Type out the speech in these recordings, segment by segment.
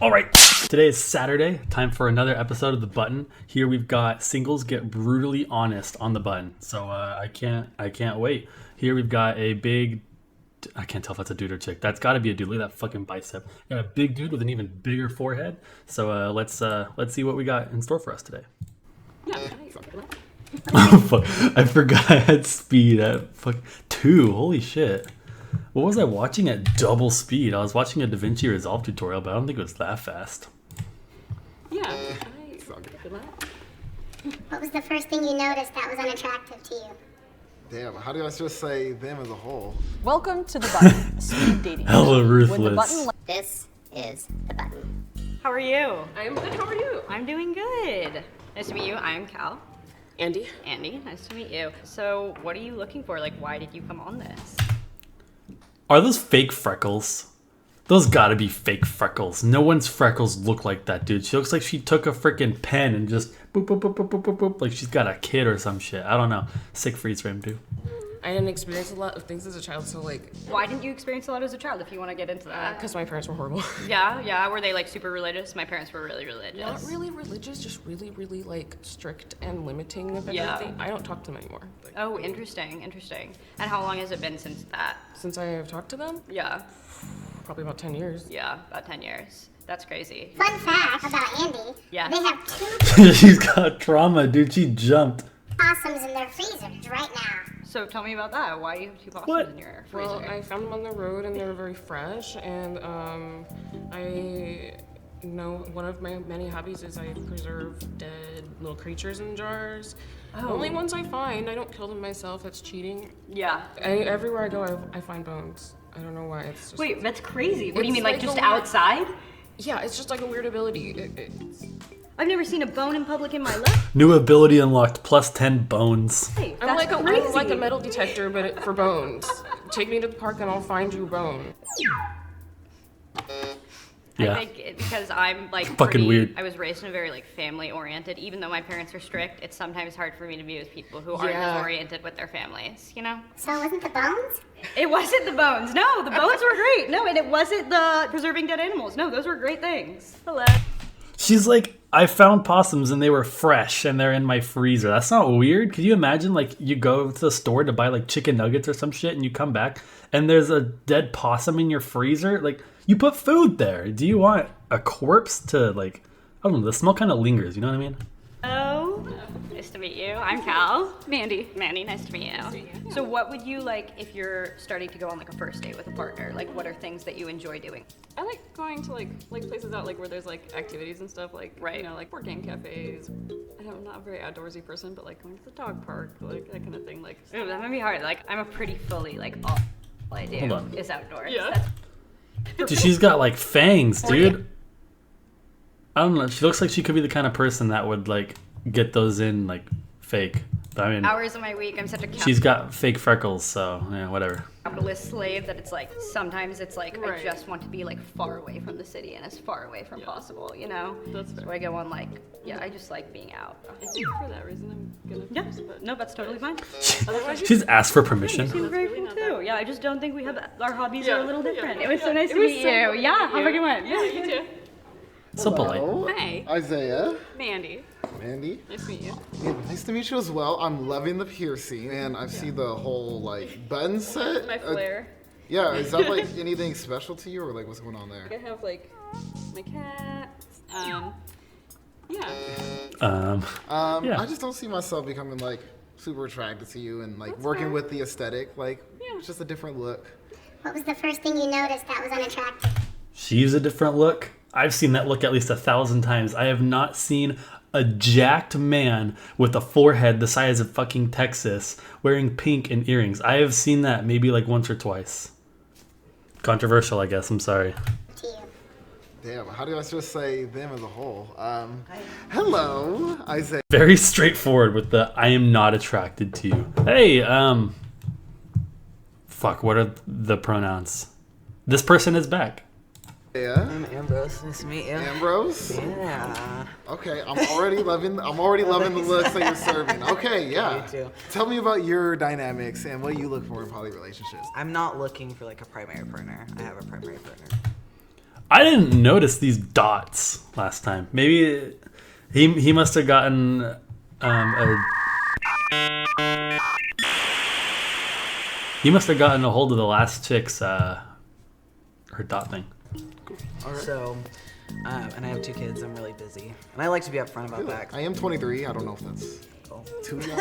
All right, today is Saturday. Time for another episode of The Button. Here we've got singles get brutally honest on The Button. So I can't wait. Here we've got a big, I can't tell if that's a dude or chick. That's got to be a dude. Look at that fucking bicep. Got a big dude with an even bigger forehead. So let's see what we got in store for us today. Oh fuck! I forgot I had speed at 2. Holy shit! What was I watching at double speed? I was watching a DaVinci Resolve tutorial, but I don't think it was that fast. Yeah. What was the first thing you noticed that was unattractive to you? Damn, how do I just say them as a whole? Welcome to The Button, speed dating. Hella ruthless. When the button This is the button. How are you? I'm good, how are you? I'm doing good. Nice to meet you. I'm Cal. Andy. Andy, nice to meet you. So, what are you looking for? Like, why did you come on this? Are those fake freckles? Those gotta be fake freckles. No one's freckles look like that, dude. She looks like she took a freaking pen and just boop, boop, boop, boop, boop, boop, boop. Like she's got a kid or some shit. I don't know. Sick freeze frame, too. I didn't experience a lot of things as a child, so Why didn't you experience a lot as a child, if you want to get into that? because my parents were horrible. Yeah. Were they, like, super religious? My parents were really religious. Not really religious, just really, really, strict and limiting of Yeah. everything. I don't talk to them anymore. Oh, interesting. And how long has it been since that? Since I have talked to them, Yeah, probably about 10 years. about 10 years. That's crazy. Fun fact about Andy. Yeah. They have 2 She's got trauma, dude. She jumped. possums in their freezers right now. So tell me about that. Why do you have 2 possums What? in your freezer? Well, I found them on the road and they were very fresh, and I know one of my many hobbies is I preserve dead little creatures in jars. Only ones I find. I don't kill them myself. That's cheating. Yeah. Everywhere I go, I find bones. I don't know why. It's just Wait, that's crazy. What do you It's mean, like like just a weird- outside? Yeah, it's just like a weird ability. I've never seen a bone in public in my life. New ability unlocked. Plus 10 bones. Hey, I'm that's like crazy. I'm like a metal detector, but for bones. Take me to the park and I'll find you a bone. Yeah. I think because I'm like Fucking weird. I was raised in a very like family oriented. Even though my parents are strict, it's sometimes hard for me to be with people who aren't Yeah. as oriented with their families. You know? So it wasn't the bones? It wasn't the bones. No, the bones were great. No, and it wasn't the preserving dead animals. No, those were great things. Hello. She's like, I found possums and they were fresh and they're in my freezer. That's not weird. Could you imagine, like, you go to the store to buy, like, chicken nuggets or some shit and you come back and there's a dead possum in your freezer? Like, you put food there. Do you want a corpse to, like, I don't know, the smell kind of lingers, you know what I mean? Oh, nice to meet you. I'm Cal. Mandy, nice to meet you. So what would you like if you're starting to go on like a first date with a partner? Like what are things that you enjoy doing? I like going to like places out like where there's like activities and stuff, like Right. you know, like board game cafes. I'm not a very outdoorsy person, but like going to the dog park, like that kind of thing. Like Ooh, that might be hard. Like I'm a pretty fully like all I do Hold on. is outdoors. Yeah. Dude, she's got, like, fangs, dude. I don't know. She looks like she could be the kind of person that would, like, get those in, like, fake. But, I mean, Hours of my week, I'm such a she's got fake freckles, so, yeah, whatever. capitalist slave that it's like sometimes it's like I Right. just want to be like far away from the city and as far away from possible, you know? That's fair. So I go on like I just like being out. I think for that reason I'm gonna Yeah, choose, but no, that's totally fine. otherwise She's asked for permission. Seems very really cool not too. that Yeah, I just don't think we have our hobbies Yeah, are a little yeah, different. yeah, It was so yeah. nice It to was meet so you. nice to Yeah, meet have a good one. Yeah, you too. So polite. Hey, Isaiah, Mandy. Mandy. Nice to meet you. Yeah, nice to meet you as well. I'm loving the piercing, and I see the whole like button set. My flair. Yeah, is that like anything special to you, or like what's going on there? I have like my cat. Yeah. Yeah. I just don't see myself becoming like super attracted to you and like working with the aesthetic. Like, it's just a different look. What was the first thing you noticed that was unattractive? She's a different look. I've seen that look at least 1,000 times. I have not seen a jacked man with a forehead the size of fucking Texas wearing pink and earrings. I have seen that maybe like once or twice. Controversial, I guess. I'm sorry. To you. Damn, how do I just say them as a whole? Hello, Isaiah. Very straightforward with the I am not attracted to you. Hey, fuck, what are the pronouns? This person is back. I'm Ambrose. Nice to meet you. Ambrose? Yeah. Okay, I'm already loving the looks that you're serving. Okay, yeah. Me too. Tell me about your dynamics and what you look for in poly relationships. I'm not looking for like a primary partner. I have a primary partner. I didn't notice these dots last time. Maybe he must have gotten he must have gotten a hold of the last chick's her dot thing. So, and I have 2 kids. I'm really busy, and I like to be upfront about that. I am 23. I don't know if that's too young.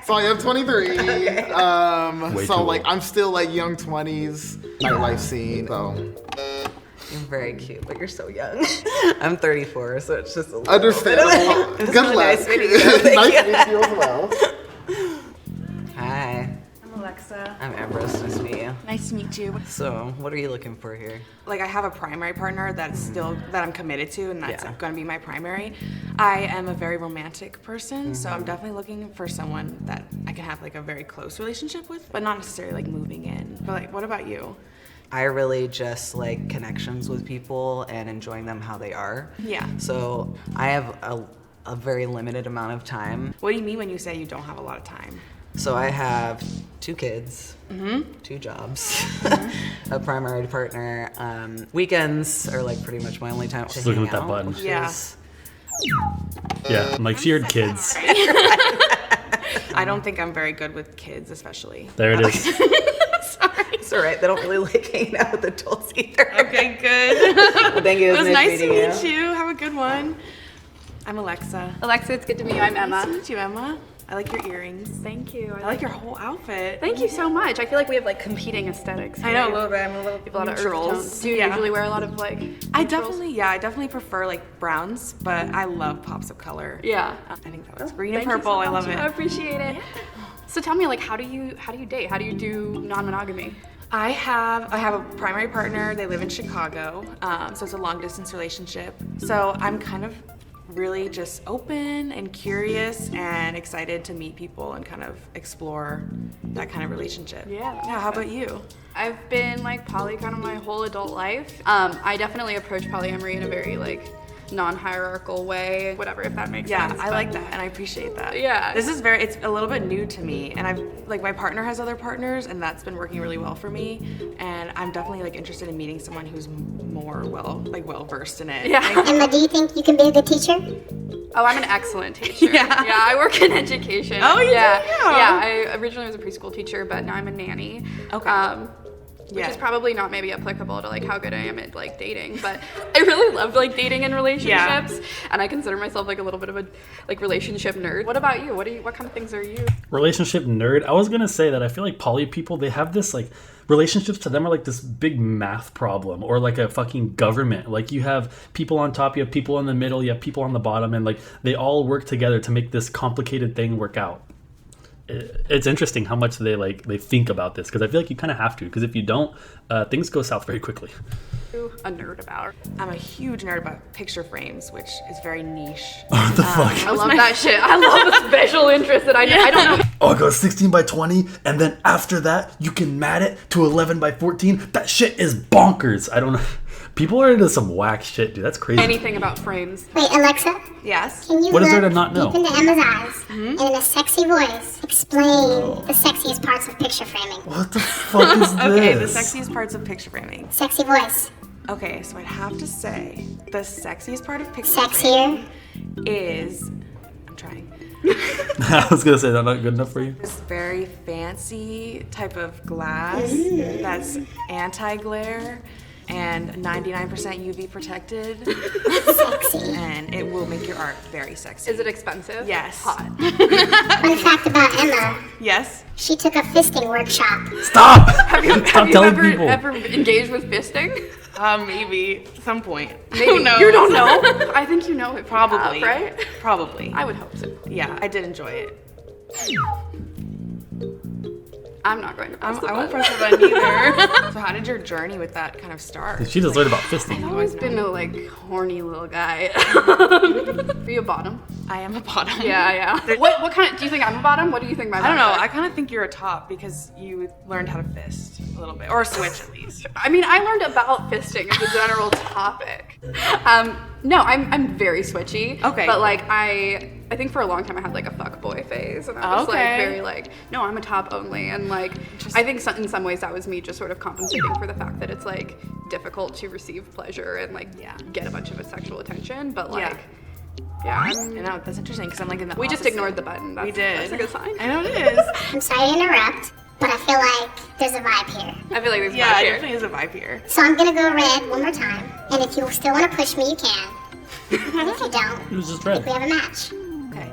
So I am 23. Way So too like old. I'm still like young 20s, nightlife scene. So You're very cute, but you're so young. I'm 34, so it's just a little understandable. It's Good really luck. nice meeting you. Thank Nice you. meeting you as well. Hi, I'm Alexa. I'm Ambrose. Nice to meet you. Nice to meet you. So, what are you looking for here? Like I have a primary partner that's still that I'm committed to, and that's Yeah. going to be my primary. I am a very romantic person, so I'm definitely looking for someone that I can have like a very close relationship with, but not necessarily like moving in. But like, what about you? I really just like connections with people and enjoying them how they are. Yeah. So, I have a very limited amount of time. What do you mean when you say you don't have a lot of time? So I have 2 kids, 2 jobs, a primary partner. Weekends are like pretty much my only time to Just looking hang at that out, button. which Yeah. is- Yeah, I'm like, she heard kids. I don't think I'm very good with kids, especially. There it is. Sorry. It's all right. They don't really like hanging out with adults either. Okay, good. Well, thank you. It was nice to meeting meet you. Have a good one. I'm Alexa. Alexa, it's good to meet you. I'm Nice Emma. to meet you, Emma. I like your earrings. Thank you. I like your whole outfit. Thank you so much. I feel like we have like competing aesthetics. I know a here. little bit. I'm a little We have a lot of earth neutrals. tones. Do you Yeah. usually wear a lot of like? I neutrals? definitely prefer like browns, but I love pops of color. Yeah. I think that was green and Thank you purple. so I love much. it. I appreciate it. So tell me, like, how do you date? How do you do non-monogamy? I have a primary partner. They live in Chicago, so it's a long distance relationship. So I'm kind of really just open and curious and excited to meet people and kind of explore that kind of relationship. Yeah. Yeah. How about you? I've been like poly kind of my whole adult life. I definitely approach polyamory in a very like non-hierarchical way, whatever, if that makes Yeah, sense. I but- like that and I appreciate that. Yeah. This is it's a little bit new to me, and I've like my partner has other partners and that's been working really well for me, and I'm definitely like interested in meeting someone who's more well versed in it. Yeah. Emma, do you think you can be a good teacher? Oh, I'm an excellent teacher. Yeah. Yeah, I work in education. Oh, you do? Yeah. Yeah. Yeah, I originally was a preschool teacher, but now I'm a nanny. Okay. Which Yeah. is probably not maybe applicable to like how good I am at like dating, but I really love like dating and relationships, and I consider myself like a little bit of a like relationship nerd. What about you? What kind of things are you? Relationship nerd. I was gonna say that I feel like poly people, they have this like relationships to them are like this big math problem or like a fucking government. Like you have people on top, you have people in the middle, you have people on the bottom, and like they all work together to make this complicated thing work out. It's interesting how much they think about this, because I feel like you kind of have to, because if you don't, things go south very quickly. A nerd about? I'm a huge nerd about picture frames, which is very niche. What the fuck? I love that shit. I love a special interest that I don't know. Oh, it goes 16 by 20, and then after that, you can mat it to 11 by 14. That shit is bonkers. I don't know. People are into some whack shit, dude. That's crazy. Anything about frames. Wait, Alexa, Yes. can you What is there look to not know? deep into Emma's eyes and in a sexy voice explain the sexiest parts of picture framing? What the fuck is this? Okay, the sexiest parts of picture framing. Sexy voice. Okay, so I'd have to say the sexiest part of picture Sexier. framing is I'm trying. I was gonna say that's not good enough for you. This very fancy type of glass that's anti-glare and 99% UV protected, Sexy. and it will make your art very sexy. Is it expensive? Yes. Hot. Fun fact about Emma, Yes. she took a fisting workshop. Stop! Have you telling people. ever engaged with fisting? Maybe some point. Maybe. Who knows? You don't know? I think you know it. Probably. right? Probably. I would hope so. Yeah, I did enjoy it. I'm not going to press the I won't button. press the button either. So how did your journey with that kind of start? She just learned about fisting. I've always been a like horny little guy. Are you a bottom? I am a bottom. Yeah. What kind of, do you think I'm a bottom? What do you think my I don't bottom know. is? I kind of think you're a top because you learned how to fist a little bit, or switch at least. I mean, I learned about fisting as a general topic. No, I'm very switchy. Okay. But like I think for a long time I had like a fuckboy phase, and I was like Okay. very like, no, I'm a top only, and like I think in some ways that was me just sort of compensating for the fact that it's like difficult to receive pleasure and like get a bunch of sexual attention, but like. Yeah, I know, that's interesting because I'm like in the we just opposite. ignored the button. That's, We did. That's a good sign. I know it is. I'm sorry to interrupt, but I feel like there's a vibe here. I feel like there's Yeah, vibe it here. definitely is a vibe here. So I'm gonna go red one more time, and if you still want to push me, you can. And if you don't, It was just we red. have a match. Okay.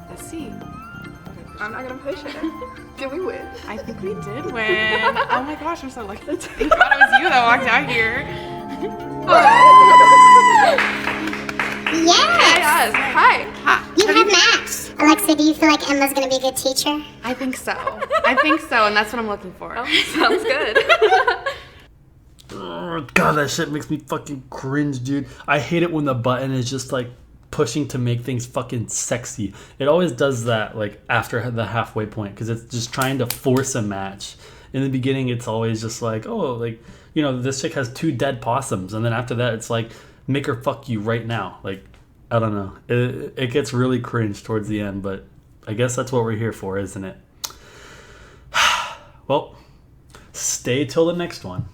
Let's see. I'm not gonna push it. Did we win? I think we did win. Oh my gosh, I'm so lucky. Thank God it was you that walked out here. Yes! Yes. Hi. You have matched. Alexa, do you feel like Emma's gonna be a good teacher? I think so. I think so, and that's what I'm looking for. Sounds good. God, that shit makes me fucking cringe, dude. I hate it when the button is just like pushing to make things fucking sexy. It always does that like after the halfway point because it's just trying to force a match. In the beginning, it's always just like, oh, like, you know, this chick has 2 dead possums, and then after that, it's like, make her fuck you right now. Like, I don't know. It gets really cringe towards the end, but I guess that's what we're here for, isn't it? Well, stay till the next one.